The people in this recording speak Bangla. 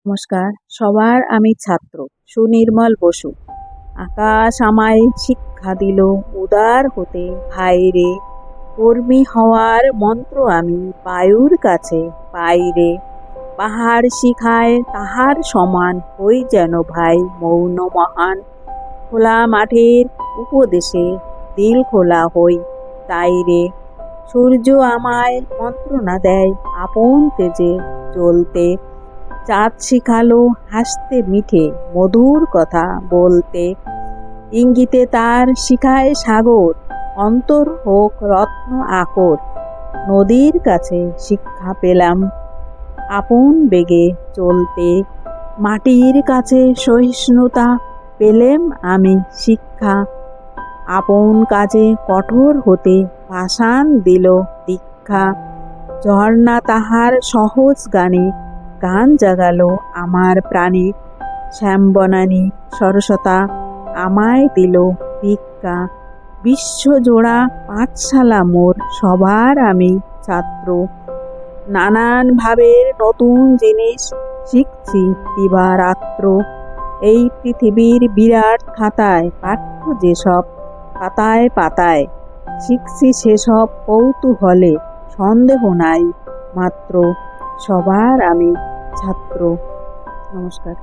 নমস্কার। সবার আমি ছাত্র সুনির্মল বসু। আকাশ আমায় শিক্ষা দিল উদার হতে ভাই রে। কর্মী হওয়ার মন্ত্র আমি বায়ুর কাছে পাই রে। পাহাড় শিখায় তাহার সমান হই যেন ভাই মৌন মহান। খোলা মাঠের উপদেশে দিল খোলা হই তাই রে। সূর্য আমায় মন্ত্রণা দেয় আপন তেজে জ্বলতে। চাঁদ শিখালো হাসতে মিঠে মধুর কথা বলতে। ইঙ্গিতে তার শিখায় সাগর অন্তর হোক রত্ন আকর। নদীর কাছে শিক্ষা পেলাম আপন বেগে চলতে। মাটির কাছে সহিষ্ণুতা পেলেম আমি শিক্ষা। আপন কাজে কঠোর হতে পাষাণ দিল দীক্ষা। ঝর্ণা তাহার সহজ গানে গান জাগালো আমার প্রাণে। শ্যামবনানী সরসতা আমায় দিল ভিক্ষা। বিশ্বজোড়া পাঠশালা মোর সবার আমি ছাত্র। নানান ভাবের নতুন জিনিস শিখছি দিবারাত্র। এই পৃথিবীর বিরাট খাতায় পাঠ্য যেসব পাতায় পাতায় শিখছি সেসব কৌতূহলে সন্দেহ নাই মাত্র। সবার আমি ছাত্র। নমস্কার।